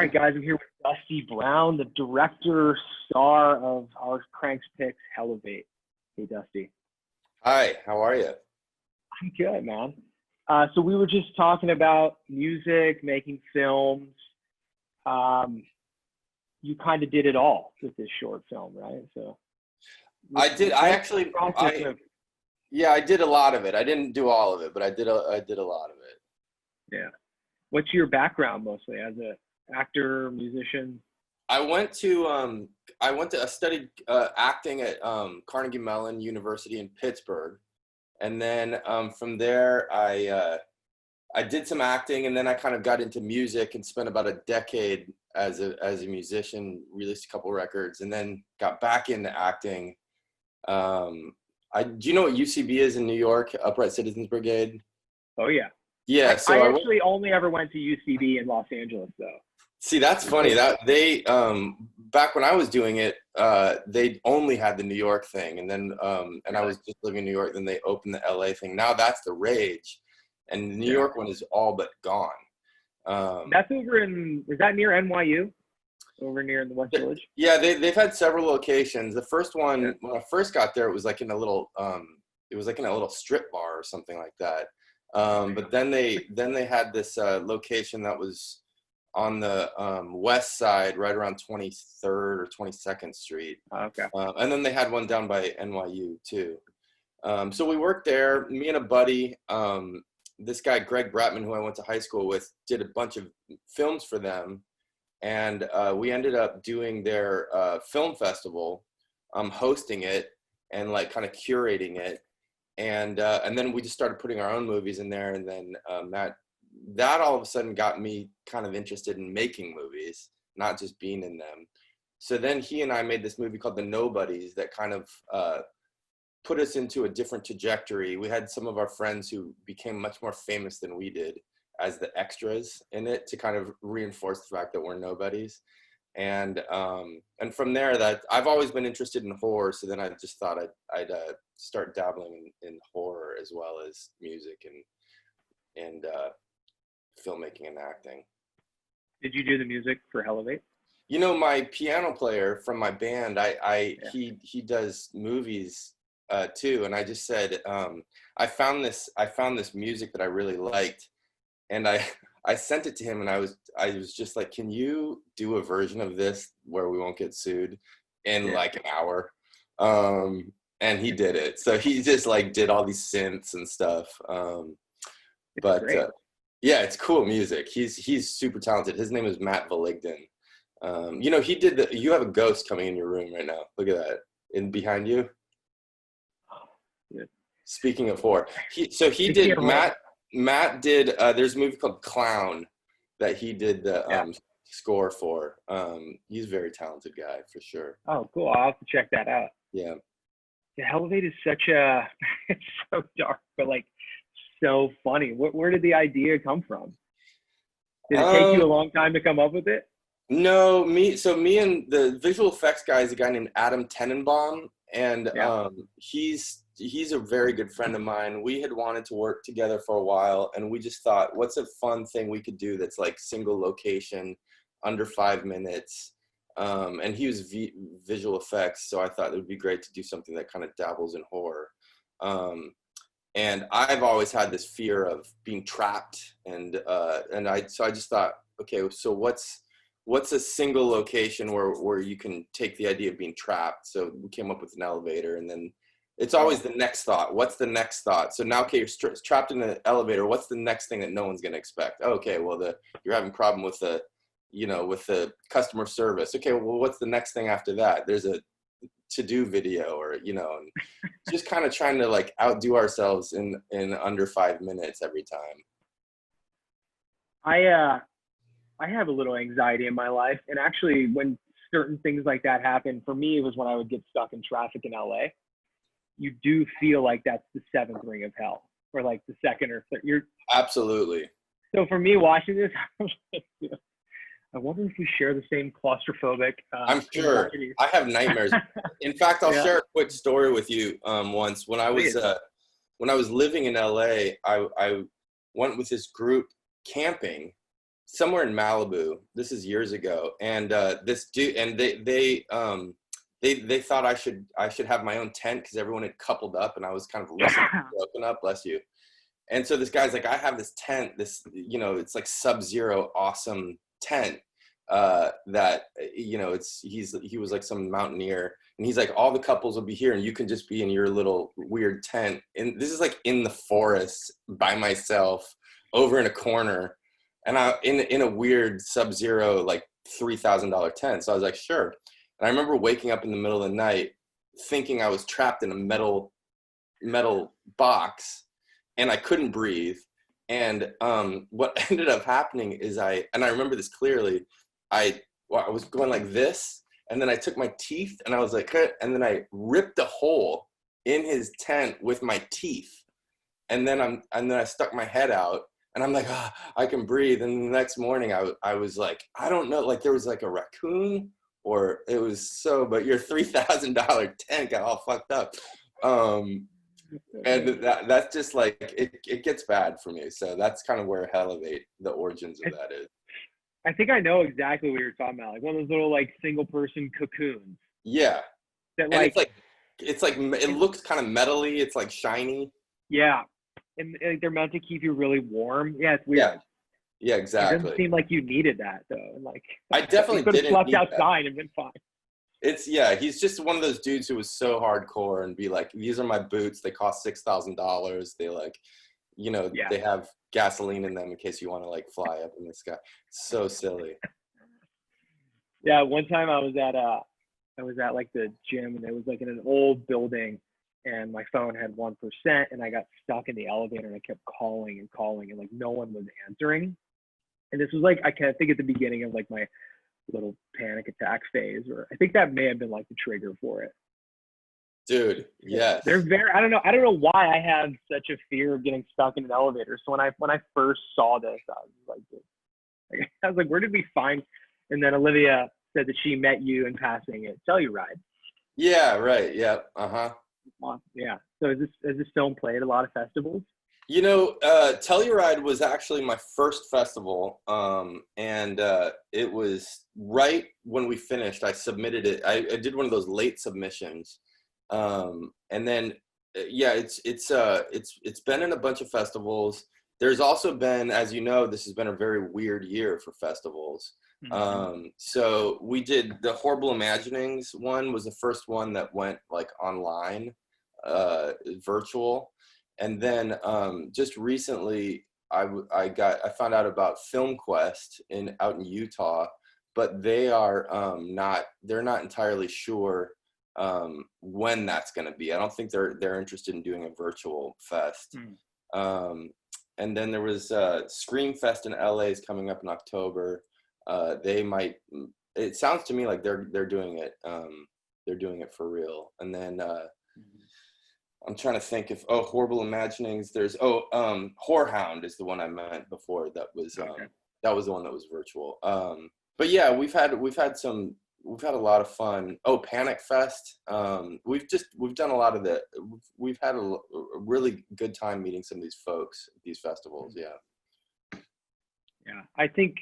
right, guys, I'm here with Dusty Brown, the director, star of our Cranks Picks, HELLEVATE. Hey, Dusty. Hi, how are you? I'm good, man. So we were just talking about music, making films. You kind of did it all with this short film, right? So I did. I what's the actually, process of, yeah, I did a lot of it. I didn't do all of it, but I did a lot of it. yeah. What's your background mostly as an actor, musician? I studied acting at Carnegie Mellon University in Pittsburgh, and then from there I did some acting, and then I kind of got into music and spent about a decade as a musician, released a couple records, and then got back into acting. Do you know what UCB is in New York, Upright Citizens Brigade? Oh, yeah. Yeah, I actually only ever went to UCB in Los Angeles, though. See, that's funny. That they back when I was doing it, they only had the New York thing, and then and I was just living in New York. Then they opened the LA thing. Now that's the rage, and the New York one is all but gone. That's over is that near NYU? Over near in the West Village? Yeah, they've had several locations. The first one, when I first got there, it was like in a little strip bar or something like that. But then they had this location that was on the west side, right around 23rd or 22nd Street. Okay. And then they had one down by NYU too. So we worked there. Me and a buddy, this guy Greg Bratman, who I went to high school with, did a bunch of films for them, and we ended up doing their film festival, hosting it and like kind of curating it. And then we just started putting our own movies in there, and then that all of a sudden got me kind of interested in making movies, not just being in them. So then he and I made this movie called The Nobodies that kind of put us into a different trajectory. We had some of our friends who became much more famous than we did as the extras in it to kind of reinforce the fact that we're nobodies. And from there, that I've always been interested in horror, so then I just thought I'd start dabbling in horror as well as music and filmmaking and acting. Did you do the music for HELLEVATE? You know, my piano player from my band, he does movies too, and I just said I found this music that I really liked, and I sent it to him, and I was just like, can you do a version of this where we won't get sued in like an hour? And he did it. So he just like did all these synths and stuff. But yeah, it's cool music. He's super talented. His name is Matt Valigden. You know, you have a ghost coming in your room right now. Look at that. In behind you. Yeah. Speaking of horror, Matt did, there's a movie called Clown that he did the score for. He's a very talented guy for sure. Oh, cool. I'll have to check that out. Yeah. The HELLEVATE is it's so dark, but like so funny. Where did the idea come from? Did it take you a long time to come up with it? No, me and the visual effects guy is a guy named Adam Tenenbaum, and he's a very good friend of mine. We had wanted to work together for a while, and we just thought, what's a fun thing we could do that's like single location, under 5 minutes. And he was visual effects, so I thought it would be great to do something that kind of dabbles in horror. And I've always had this fear of being trapped, and I just thought, okay, so what's a single location where you can take the idea of being trapped? So we came up with an elevator, and then it's always the next thought. What's the next thought? So now, okay, you're trapped in an elevator. What's the next thing that no one's going to expect? Okay, well, you're having a problem with the customer service. Okay, well, what's the next thing after that? There's a to-do video, or, and just kind of trying to like outdo ourselves in under 5 minutes every time. I have a little anxiety in my life, and actually when certain things like that happen, for me, it was when I would get stuck in traffic in LA. You do feel like that's the seventh ring of hell, or like the second or third. Absolutely. So for me watching this, I wonder if we share the same claustrophobic. I'm sure. I have nightmares. In fact, I'll share a quick story with you. Once when I was living in LA, I went with this group camping, somewhere in Malibu. This is years ago, and this dude, and they thought I should have my own tent because everyone had coupled up, and I was kind of recently broken up. Bless you. And so this guy's like, I have this tent, this, you know, it's like sub-zero awesome tent that, you know, he was like some mountaineer, and he's like, all the couples will be here and you can just be in your little weird tent. And this is like in the forest by myself over in a corner, and I in a weird sub-zero, like $3,000 tent. So I was like, sure. And I remember waking up in the middle of the night thinking I was trapped in a metal box, and I couldn't breathe. And what ended up happening is I remember this clearly, I was going like this, and then I took my teeth and I was like, and then I ripped a hole in his tent with my teeth. And then I stuck my head out, and I'm like, I can breathe. And the next morning I was like, I don't know, like there was like a raccoon, or it was but your $3,000 tent got all fucked up. And that's just like, it gets bad for me. So that's kind of where HELLEVATE, the origins of that is. I think I know exactly what you're talking about. Like one of those little like single person cocoons. Yeah. That and it's like it looks kind of metally. It's like shiny. Yeah. And they're meant to keep you really warm. Yeah, it's weird. Yeah, exactly. It doesn't seem like you needed that though. And like I definitely could have didn't slept outside and been fine. He's just one of those dudes who was so hardcore and be like, these are my boots. They cost $6,000. They like, you know, they have gasoline in them in case you want to like fly up in the sky. So silly. Yeah. One time I was at like the gym, and it was like in an old building, and my phone had 1%, and I got stuck in the elevator, and I kept calling and like no one was answering. And this was like, I think at the beginning of like my little panic attack phase, or I think that may have been like the trigger for it. Dude, yes. They're I don't know why I have such a fear of getting stuck in an elevator. So when I first saw this, I was like, where did we find? And then Olivia said that she met you in passing at Telluride. Yeah, right. Yeah. Uh-huh. Yeah. So is this film played a lot of festivals? You know, Telluride was actually my first festival, and it was right when we finished. I submitted it. I did one of those late submissions, and then it's been in a bunch of festivals. There's also been, as you know, this has been a very weird year for festivals. Mm-hmm. So we did the Horrible Imaginings one, was the first one that went like online, virtual. And then just recently, I found out about Film Quest out in Utah, but they're not entirely sure when that's going to be. I don't think they're interested in doing a virtual fest. And then there was Scream Fest in LA is coming up in October. It sounds to me like they're doing it. They're doing it for real. And then I'm trying to think if Horrible Imaginings. There's Whorehound is the one I meant before. That was that was the one that was virtual. But yeah, we've had a lot of fun. Panic Fest. We've done a lot of the. We've had a really good time meeting some of these folks at these festivals. Yeah. Yeah, I think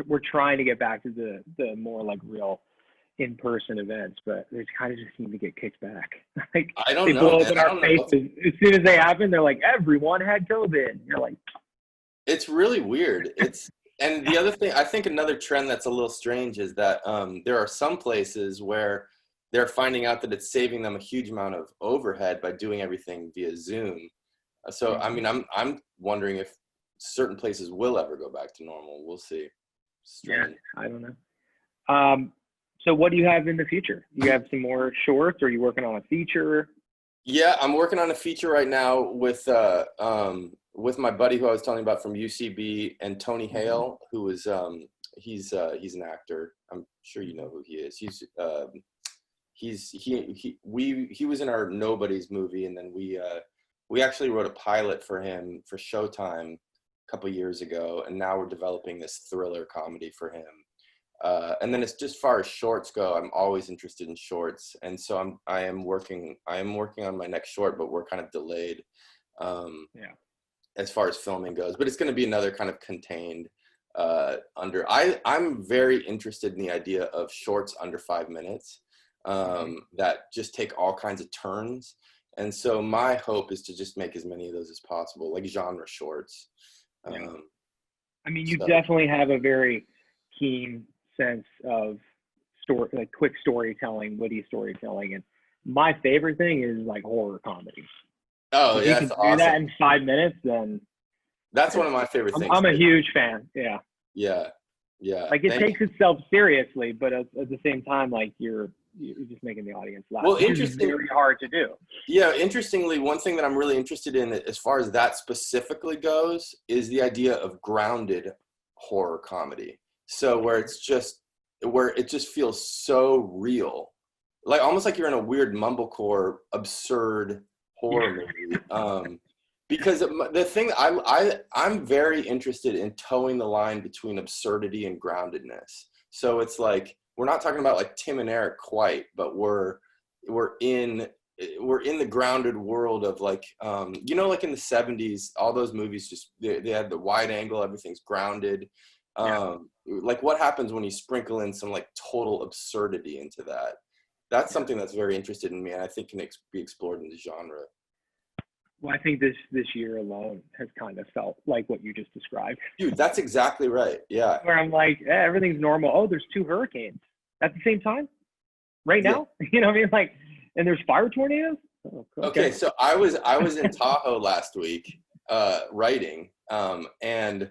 we're trying to get back to the more like real in-person events, but they kind of just seem to get kicked back. Like I don't they know, blow up in our faces as soon as they happen. They're like, everyone had COVID. You're like, it's really weird. And the other thing, I think another trend that's a little strange is that there are some places where they're finding out that it's saving them a huge amount of overhead by doing everything via Zoom. So I mean, I'm wondering if certain places will ever go back to normal. We'll see. Strange. Yeah, I don't know. So what do you have in the future? You have some more shorts, or are you working on a feature? Yeah, I'm working on a feature right now with my buddy who I was telling you about from UCB, and Tony Hale, who is he's an actor. I'm sure you know who he is. He was in our Nobody's movie, and then we actually wrote a pilot for him for Showtime a couple years ago, and now we're developing this thriller comedy for him. And then as far as shorts go, I'm always interested in shorts, and so I am working on my next short, but we're kind of delayed. as far as filming goes, but it's going to be another kind of contained I'm very interested in the idea of shorts under 5 minutes that just take all kinds of turns. And so my hope is to just make as many of those as possible, like genre shorts. Yeah. I mean, you definitely have a very keen sense of story, like quick storytelling, witty storytelling. And my favorite thing is like horror comedies. Oh, if yeah, you can that's do awesome. that in 5 minutes, then that's one of my favorite things. I'm a huge fan. Yeah. Yeah. Yeah. Like it takes itself seriously, but at the same time, like you're just making the audience laugh. Well, it's very hard to do. Yeah, interestingly, one thing that I'm really interested in as far as that specifically goes is the idea of grounded horror comedy. So where it just feels so real, like almost like you're in a weird mumblecore, absurd horror movie. Because the thing I'm very interested in towing the line between absurdity and groundedness. So it's like we're not talking about like Tim and Eric quite, but we're in the grounded world of like like in the 70s, all those movies just they had the wide angle, everything's grounded. Like what happens when you sprinkle in some like total absurdity into that? That's something that's very interested in me, and I think can be explored in the genre. Well, I think this year alone has kind of felt like what you just described. Dude, that's exactly right. Yeah. Where I'm like, everything's normal. Oh, there's 2 hurricanes at the same time right now. Yeah. You know what I mean? Like, and there's fire tornadoes. Oh, okay, so I was in Tahoe last week writing, and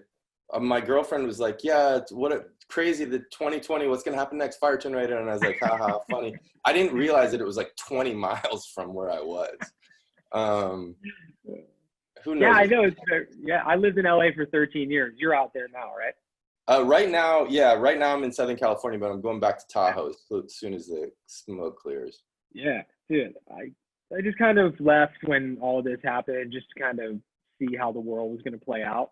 my girlfriend was like, "Yeah, crazy, the 2020. What's gonna happen next? Fire tornado." And I was like, "Haha, funny." I didn't realize that it was like 20 miles from where I was. Who knows? Yeah, I know. I lived in LA for 13 years. You're out there now, right? Right now I'm in Southern California, but I'm going back to Tahoe as soon as the smoke clears. Yeah, dude. I just kind of left when all of this happened, just to kind of see how the world was going to play out.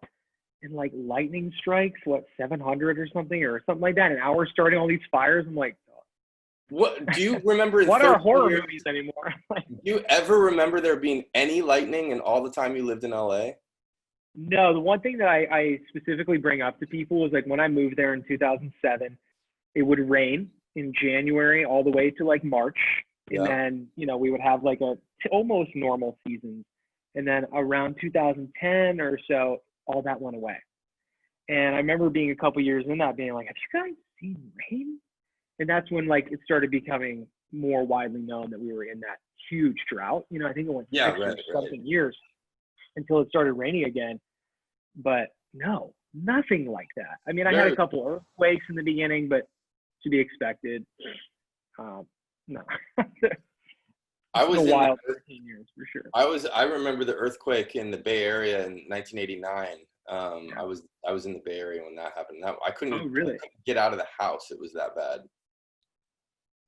And like lightning strikes, 700 or something like that, an hour starting all these fires. I'm like, what do you remember? What are horror movies anymore? Do you ever remember there being any lightning in all the time you lived in LA? No, the one thing that I specifically bring up to people was like when I moved there in 2007, it would rain in January all the way to like March. And then, we would have like almost normal seasons. And then around 2010 or so, all that went away. And I remember being a couple years in that being like, have you guys seen rain? And that's when like it started becoming more widely known that we were in that huge drought. I think it went 6 or something years until it started raining again. But no, nothing like that. I mean, I had a couple earthquakes in the beginning, but to be expected. No. I was a wild 13 years for sure. I remember the earthquake in the Bay Area in 1989. I was in the Bay Area when that happened. I couldn't really get out of the house. It was that bad.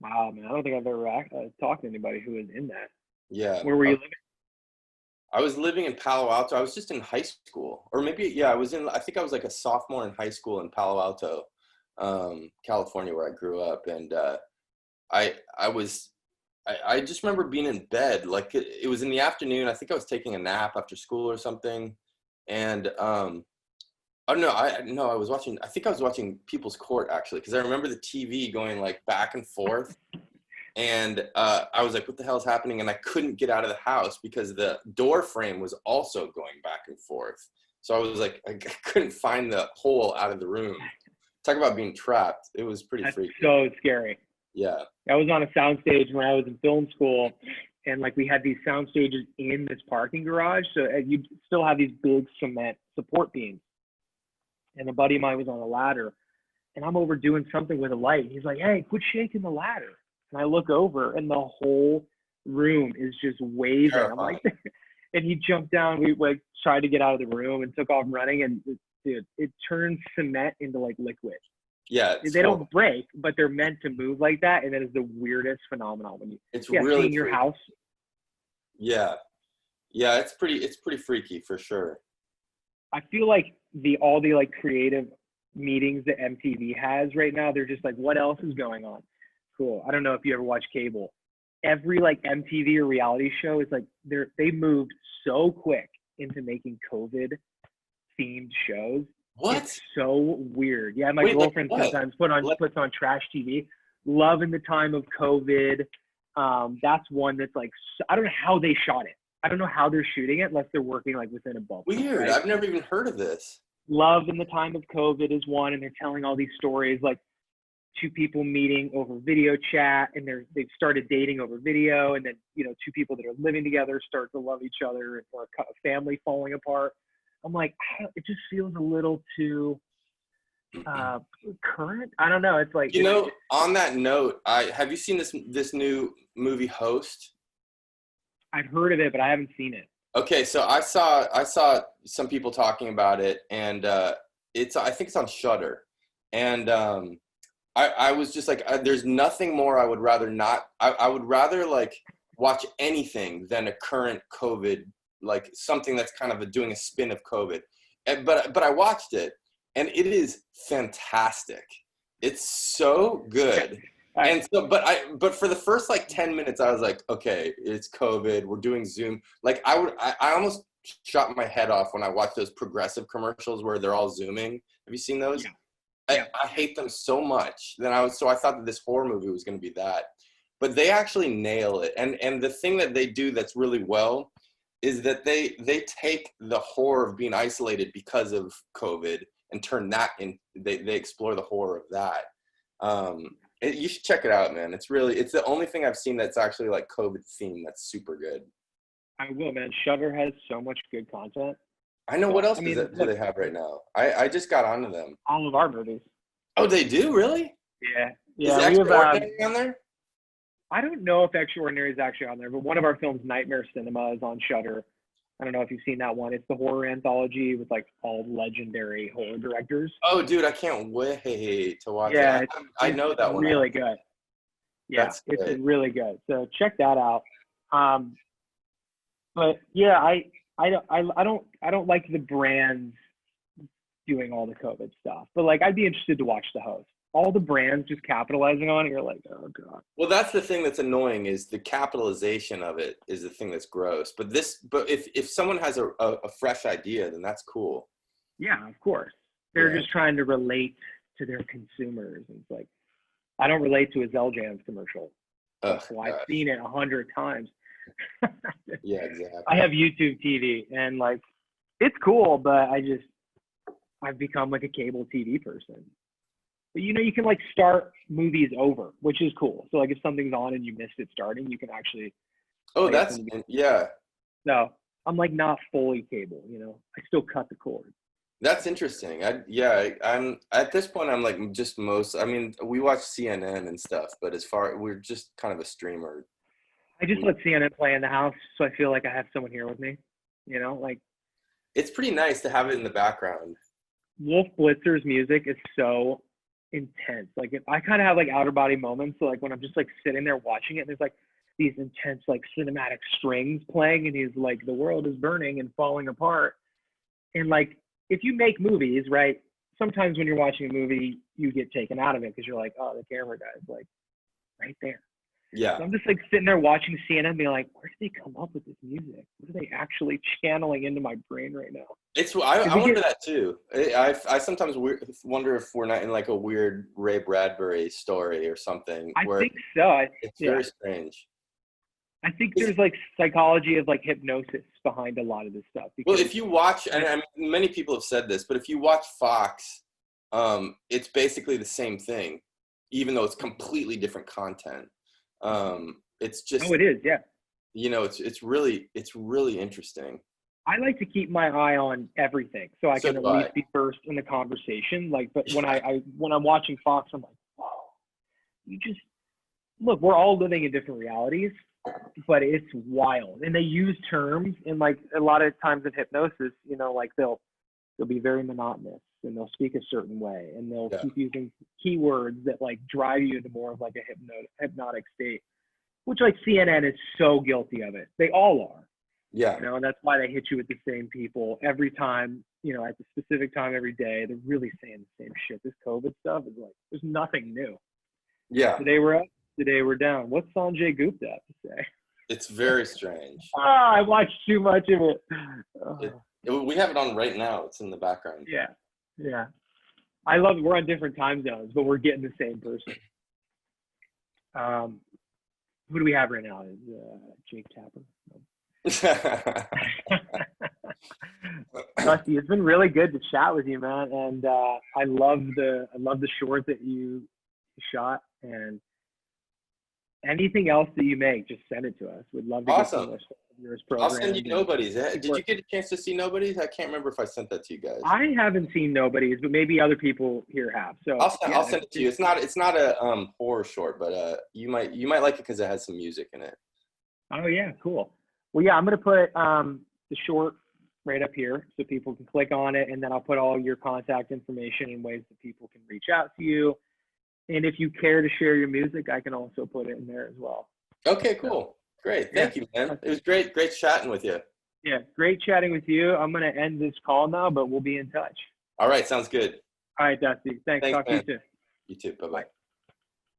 Wow, man. I don't think I've ever talked to anybody who was in that. Yeah. Where were you living? I was living in Palo Alto. I was just in high school, or maybe, I think I was like a sophomore in high school in Palo Alto, California, where I grew up. And I just remember being in bed, like it was in the afternoon. I think I was taking a nap after school or something. And I was watching People's Court actually, because I remember the TV going like back and forth. And I was like, what the hell is happening? And I couldn't get out of the house because the door frame was also going back and forth. So I was like, I couldn't find the hole out of the room. Talk about being trapped. It was pretty freaky. So scary. Yeah. I was on a soundstage when I was in film school, and like we had these sound stages in this parking garage. So you still have these big cement support beams. And a buddy of mine was on a ladder, and I'm over doing something with a light. He's like, hey, quit shaking the ladder. And I look over, and the whole room is just waving. I'm like, and he jumped down. We like tried to get out of the room and took off running. And dude, it turns cement into like liquid. Yeah, they don't break, but they're meant to move like that. And that is the weirdest phenomenon when really seeing your house. Yeah, it's pretty freaky for sure. I feel like all the like creative meetings that MTV has right now, they're just like, what else is going on? Cool. I don't know if you ever watch cable. Every like MTV or reality show is like they moved so quick into making COVID themed shows. What? It's so weird. Yeah, my Wait, like girlfriend what? sometimes Like, puts on trash TV. Love in the time of COVID. That's one that's like, I don't know how they shot it. I don't know how they're shooting it unless they're working like within a bubble. weird. Right? I've never even heard of this. Love in the time of COVID is one, and they're telling all these stories like two people meeting over video chat, and they've started dating over video, and then two people that are living together start to love each other, or a family falling apart. I'm like, it just feels a little too current. I don't know. It's like, on that note, have you seen this new movie Host? I've heard of it, but I haven't seen it. Okay, so I saw some people talking about it, and I think it's on Shudder, and I was just like, there's nothing more I would rather not. I would rather like watch anything than a current COVID, like something that's kind of doing a spin of COVID. But I watched it, and it is fantastic. It's so good. And so, but for the first like 10 minutes, I was like, okay, it's COVID. We're doing Zoom. Like I almost shot my head off when I watched those progressive commercials where they're all Zooming. Have you seen those? Yeah. I hate them so much. So I thought that this horror movie was going to be that, but they actually nail it. And the thing that they do that's really well is that they take the horror of being isolated because of COVID and turn that in. They explore the horror of that. You should check it out, man. It's the only thing I've seen that's actually like COVID themed that's super good. I will, man. Shudder has so much good content. I know. What else do they have right now? I just got onto them. All of our movies. Oh, they do? Really? Yeah. Is Extraordinary on there? I don't know if Extraordinary is actually on there, but one of our films, Nightmare Cinema, is on Shudder. I don't know if you've seen that one. It's the horror anthology with like all legendary horror directors. Oh, dude, I can't wait to watch it. Yeah, I know that one. Really good. Yeah, it's really good. So check that out. But yeah, I don't like the brands doing all the COVID stuff. But like, I'd be interested to watch The Host. All the brands just capitalizing on it, you're like, oh god. Well, that's the thing that's annoying, is the capitalization of it is the thing that's gross. But if someone has a fresh idea, then that's cool. Yeah, of course. They're just trying to relate to their consumers. And it's like, I don't relate to a Zell-Jams commercial. So I've seen it 100 times. Yeah, exactly. I have YouTube TV, and like, it's cool, but I've become like a cable TV person. But you can like start movies over, which is cool. So like, if something's on and you missed it starting, you can actually. Oh, yeah. No, I'm like not fully cable. I still cut the cord. That's interesting. I'm at this point. I'm like just we watch CNN and stuff, but we're just kind of a streamer. I just let CNN play in the house, so I feel like I have someone here with me. Like, it's pretty nice to have it in the background. Wolf Blitzer's music is so intense. Like, I kind of have like outer body moments. So like, when I'm just like sitting there watching it, and there's like these intense like cinematic strings playing, and he's like, the world is burning and falling apart. And like, if you make movies, right, sometimes when you're watching a movie, you get taken out of it because you're like, oh, the camera guy's like right there. Yeah. So I'm just like sitting there watching CNN being like, where did they come up with this music? What are they actually channeling into my brain right now? I wonder that too. I sometimes wonder if we're not in like a weird Ray Bradbury story or something. I think so. It's very strange. I think there's like psychology of like hypnosis behind a lot of this stuff. Well, if you watch, and I mean, many people have said this, but if you watch Fox, it's basically the same thing, even though it's completely different content. It's just. Oh, it is, yeah. It's really interesting. I like to keep my eye on everything, so I can at least be first in the conversation. Like, but when when I'm watching Fox, I'm like, whoa, look, we're all living in different realities, but it's wild. And they use terms, and like a lot of times in hypnosis, like they'll be very monotonous, and they'll speak a certain way, and they'll keep using keywords that like drive you into more of like a hypnotic state, which like CNN is so guilty of it. They all are. Yeah. And that's why they hit you with the same people every time, at the specific time every day. They're really saying the same shit. This COVID stuff is like, there's nothing new. Yeah. Today we're up, today we're down. What's Sanjay Gupta have to say? It's very strange. I watched too much of it. We have it on right now. It's in the background. Yeah. Yeah. I love it. We're on different time zones, but we're getting the same person. Who do we have right now? Is Jake Tapper? Dusty, it's been really good to chat with you, man. And I love the short that you shot. And anything else that you make, just send it to us. We'd love to get some of yours programmed. I'll send you Nobodies. Did you get a chance to see Nobodies? I can't remember if I sent that to you guys. I haven't seen Nobodies, but maybe other people here have. So I'll send it to you. It's not a horror short, but you might like it because it has some music in it. Oh yeah, cool. Well, yeah, I'm gonna put the short right up here so people can click on it, and then I'll put all your contact information and ways that people can reach out to you. And if you care to share your music, I can also put it in there as well. Okay, cool. Great. Thank you, man. It was great chatting with you. Yeah, great chatting with you. I'm going to end this call now, but we'll be in touch. All right, sounds good. All right, Dusty. Thanks. Talk to you soon. You too. Bye-bye.